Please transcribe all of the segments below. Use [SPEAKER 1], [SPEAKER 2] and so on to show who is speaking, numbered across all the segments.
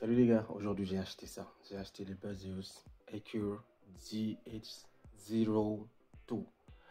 [SPEAKER 1] Salut les gars, aujourd'hui j'ai acheté ça. J'ai acheté les Baseus Acure GH02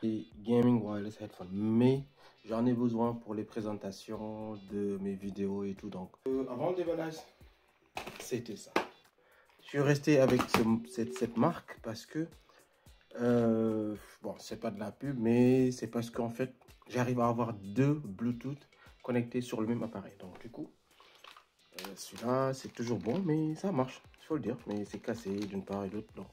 [SPEAKER 1] et Gaming Wireless Headphone. Mais j'en ai besoin pour les présentations de mes vidéos et tout. Donc avant le déballage, c'était ça. Je suis resté avec cette marque parce que bon, c'est pas de la pub, mais c'est parce qu'en fait j'arrive à avoir deux Bluetooth connectés sur le même appareil. Donc du coup, celui-là, c'est toujours bon, mais ça marche, il faut le dire. Mais c'est cassé d'une part et d'autre, non.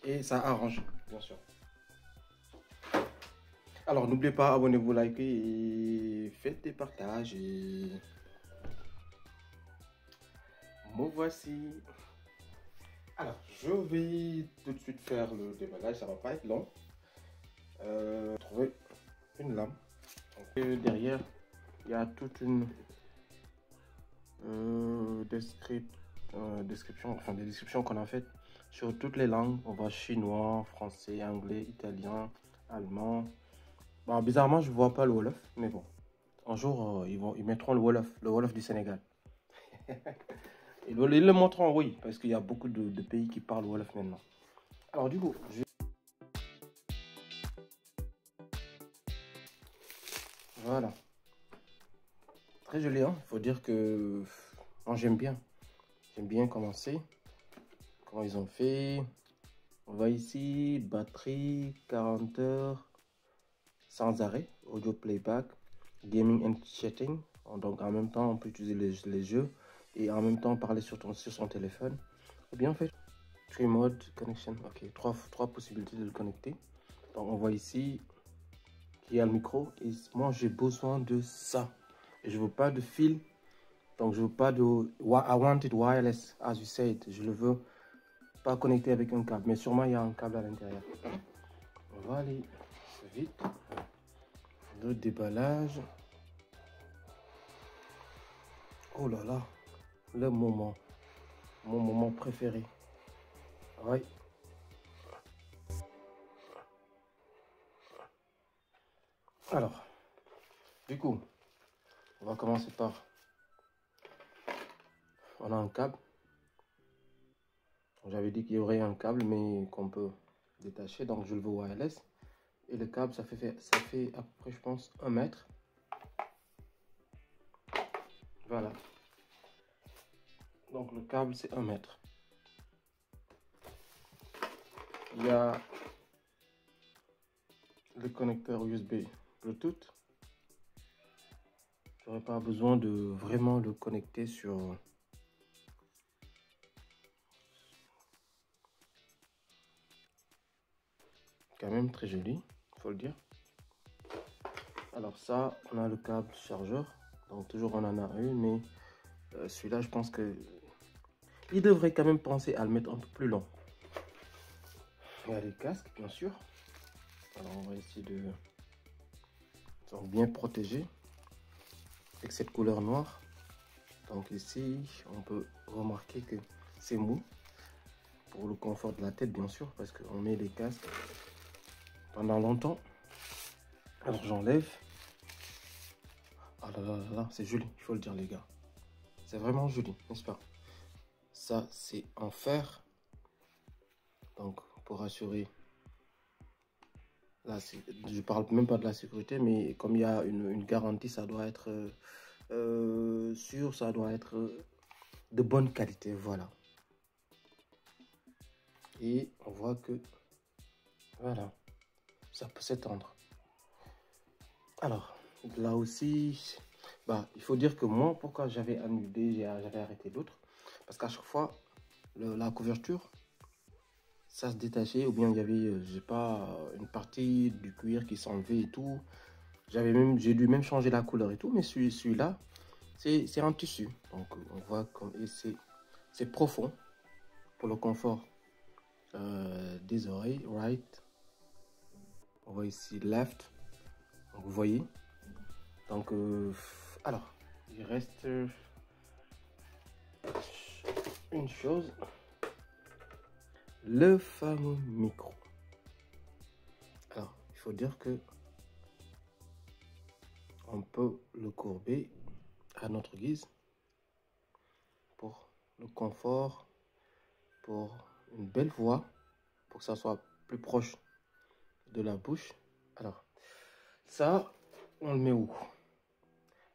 [SPEAKER 1] Et ça arrange, bien sûr. Alors, n'oubliez pas, abonnez-vous, likez et faites des partages. Et me voici. Alors, je vais tout de suite faire le déballage, ça va pas être long. Trouver une lame. Donc, derrière, il y a toute une description, enfin des descriptions qu'on a faites sur toutes les langues. On voit chinois, français, anglais, italien, allemand. Bon, bizarrement, je vois pas le Wolof, mais bon, un jour ils mettront le Wolof du Sénégal. Ils le montreront, oui, parce qu'il y a beaucoup de pays qui parlent Wolof maintenant. Alors du coup, voilà, très joli, hein. Il faut dire que moi j'aime bien commencer. Comment ils ont fait. On va ici, batterie, 40 heures, sans arrêt, audio playback, gaming and chatting. Donc en même temps, on peut utiliser les jeux et en même temps parler sur son téléphone. Et bien en fait, 3 mode connection, ok, trois possibilités de le connecter. Donc on voit ici qu'il y a le micro et moi j'ai besoin de ça. Et je veux pas de fil, donc je veux pas de I want it wireless as you said. Je le veux pas connecté avec un câble, mais sûrement il y a un câble à l'intérieur. On va aller vite. Le déballage. Oh là là, le moment, mon moment préféré. Ouais. Alors, du coup, on va commencer par, on a un câble. J'avais dit qu'il y aurait un câble, mais qu'on peut détacher, donc je le veux wireless. Et le câble, ça fait à peu près, je pense, 1 mètre. Voilà. Donc le câble, c'est 1 mètre. Il y a le connecteur USB Bluetooth. Je n'aurais pas besoin de vraiment le connecter sur... Quand même très joli, faut le dire. Alors ça, on a le câble chargeur. Donc toujours on en a une, mais celui-là, je pense que il devrait quand même penser à le mettre un peu plus long. Il y a les casques, bien sûr. Alors on va essayer de bien protéger avec cette couleur noire. Donc ici, on peut remarquer que c'est mou pour le confort de la tête, bien sûr, parce qu'on met les casques pendant longtemps. Alors j'enlève. Ah là là là là, c'est joli, il faut le dire les gars. C'est vraiment joli, n'est-ce pas? Ça, c'est en fer. Donc, pour assurer, là, je parle même pas de la sécurité, mais comme il y a une garantie, ça doit être sûr, ça doit être de bonne qualité, voilà. Et on voit que, voilà, ça peut s'étendre. Alors, là aussi, bah, il faut dire que moi, pourquoi j'avais annulé, j'avais arrêté l'autre, parce qu'à chaque fois, la couverture, ça se détachait, ou bien il y avait, j'ai pas, une partie du cuir qui s'enlevait et tout. J'ai dû même changer la couleur et tout, mais celui-là, c'est en tissu. Donc on voit comme, et c'est profond pour le confort des oreilles, right. On voit ici left, donc vous voyez. Donc alors, il reste une chose. Le fameux micro. Alors, il faut dire que on peut le courber à notre guise pour le confort, pour une belle voix, pour que ça soit plus proche de la bouche. Alors, ça, on le met où?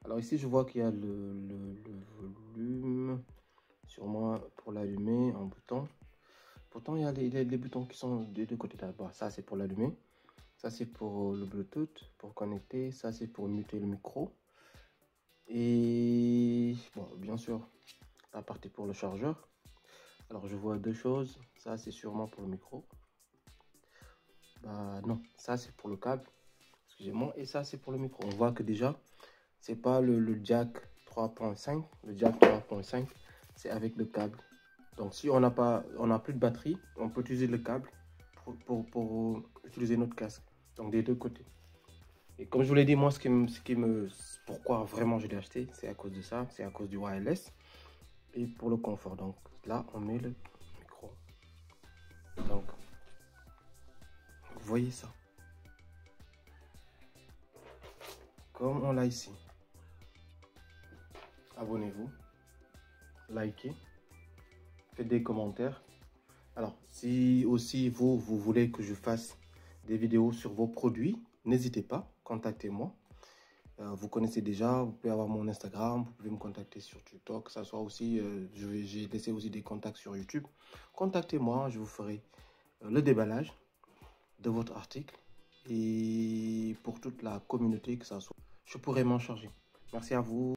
[SPEAKER 1] Alors ici, je vois qu'il y a le volume, sûrement pour l'allumer en bouton. Pourtant, il y a les boutons qui sont des deux côtés là-bas. Ça, c'est pour l'allumer. Ça, c'est pour le Bluetooth, pour connecter. Ça, c'est pour muter le micro. Et bon, bien sûr, la partie pour le chargeur. Alors, je vois deux choses. Ça, c'est sûrement pour le micro. Bah non, ça, c'est pour le câble. Excusez-moi. Et ça, c'est pour le micro. On voit que déjà, c'est pas le jack 3.5. Le jack 3.5, c'est avec le câble. Donc, si on n'a plus de batterie, on peut utiliser le câble pour utiliser notre casque. Donc, des deux côtés. Et comme je vous l'ai dit, moi, pourquoi vraiment je l'ai acheté, c'est à cause de ça, c'est à cause du wireless et pour le confort. Donc, là, on met le micro. Donc, vous voyez ça. Comme on l'a ici. Abonnez-vous, likez, faites des commentaires. Alors, si aussi vous voulez que je fasse des vidéos sur vos produits, n'hésitez pas, contactez-moi. Vous connaissez déjà, vous pouvez avoir mon Instagram, vous pouvez me contacter sur TikTok, que ça soit aussi, j'ai laissé aussi des contacts sur YouTube. Contactez-moi, je vous ferai le déballage de votre article et pour toute la communauté que ça soit, je pourrai m'en charger. Merci à vous.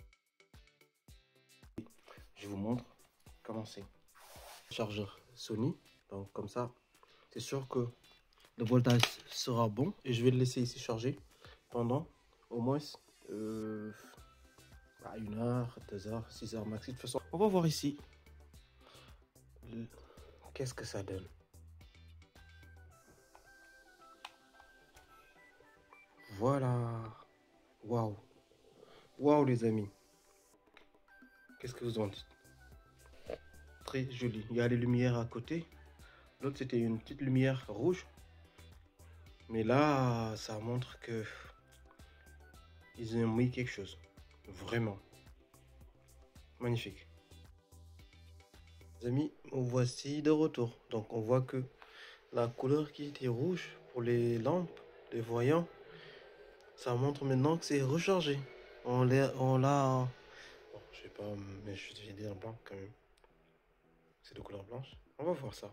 [SPEAKER 1] Je vous montre comment c'est. Chargeur Sony, donc comme ça, c'est sûr que le voltage sera bon et je vais le laisser ici charger pendant au moins 1 heure, 2 heures, 6 heures maxi. De toute façon, on va voir ici qu'est-ce que ça donne. Voilà. Waouh. Waouh les amis. Qu'est-ce que vous en dites? Très joli. Il y a les lumières à côté. L'autre c'était une petite lumière rouge. Mais là, ça montre que ils ont mis quelque chose. Vraiment. Magnifique. Les amis, voici de retour. Donc on voit que la couleur qui était rouge pour les lampes, les voyants, ça montre maintenant que c'est rechargé. On l'a... Bon, je sais pas, mais je vais dire blanc quand même. C'est de couleur blanche. On va voir ça.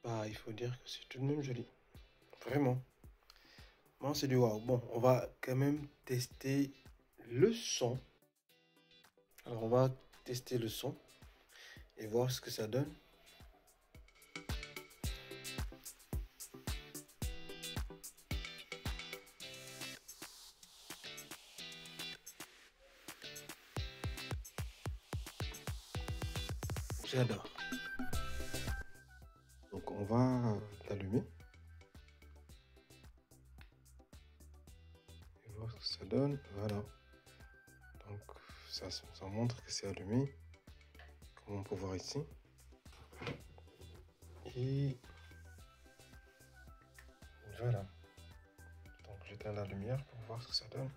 [SPEAKER 1] Bah, il faut dire que c'est tout de même joli. Vraiment. Moi, c'est du wow. Bon, on va quand même tester le son. Alors, on va tester le son et voir ce que ça donne. J'adore. Donc, on va l'allumer. Et voir ce que ça donne. Voilà. Donc, ça montre que c'est allumé. Comme on peut voir ici. Et voilà. Donc, j'éteins la lumière pour voir ce que ça donne.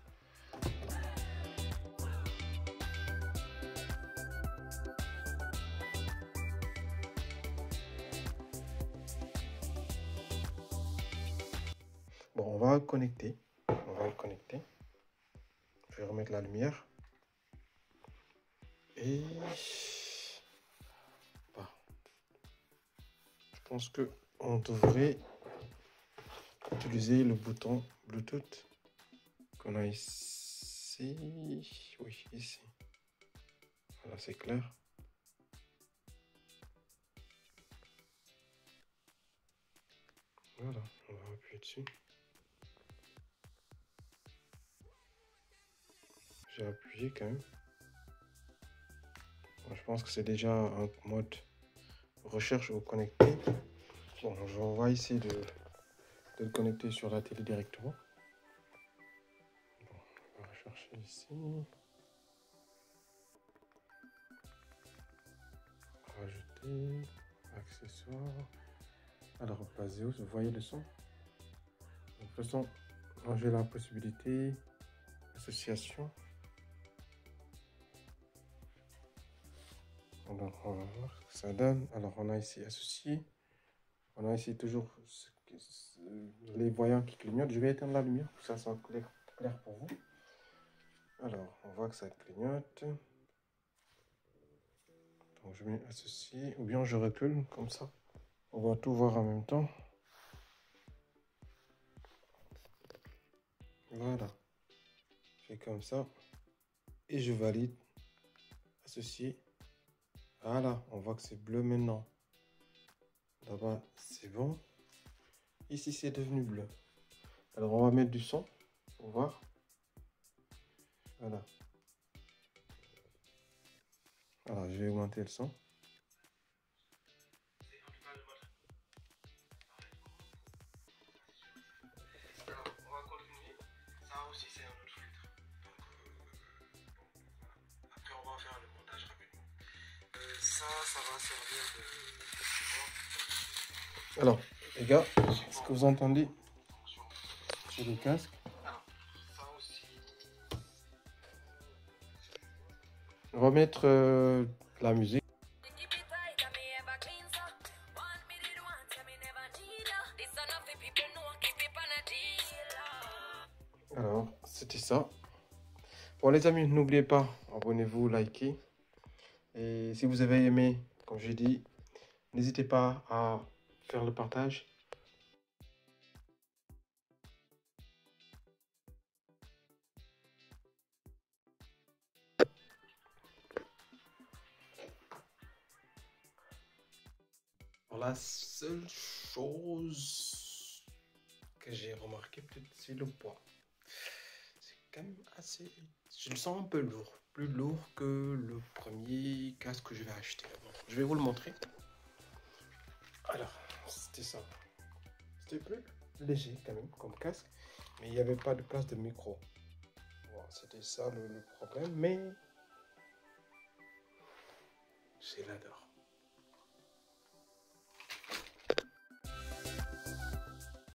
[SPEAKER 1] Bon, on va connecter. On va le connecter. Je vais remettre la lumière. Et bah, je pense que on devrait utiliser le bouton Bluetooth qu'on a ici. Oui, ici. Voilà, c'est clair. Voilà, on va appuyer dessus. J'ai appuyé quand même. Bon, je pense que c'est déjà un mode recherche ou connecté. Bon, on va essayer de le connecter sur la télé directement. Bon, on va rechercher ici. Rajouter, accessoires. Alors, basé où vous voyez le son. De toute façon, j'ai la possibilité. association. Alors, on va voir ce que ça donne. Alors, on a ici associé. On a ici toujours les voyants qui clignotent. Je vais éteindre la lumière pour que ça soit clair pour vous. Alors, on voit que ça clignote. Donc, je mets associé. Ou bien je recule comme ça. On va tout voir en même temps. Voilà. Je fais comme ça. Et je valide. Associé. Voilà. On voit que c'est bleu maintenant. Là-bas, c'est bon. Ici, c'est devenu bleu. Alors, on va mettre du son pour voir. Voilà. Alors, je vais augmenter le son. Alors, on va continuer. Ça aussi, c'est un autre filtre. Donc, après, on va faire le montage rapidement. Ça va servir de support. Alors, les gars, est-ce que vous entendez sur le casque? Alors, ça aussi. On va mettre la musique. Alors, c'était ça. Bon, les amis, n'oubliez pas, abonnez-vous, likez. Et si vous avez aimé, comme j'ai dit, n'hésitez pas à faire le partage. La seule chose que j'ai remarqué, peut-être, c'est le poids. C'est quand même assez... Je le sens un peu lourd. Plus lourd que le premier casque que je vais acheter. Bon, je vais vous le montrer. Alors, c'était ça. C'était plus léger quand même comme casque. Mais il n'y avait pas de place de micro. Bon, c'était ça le problème. Mais je l'adore.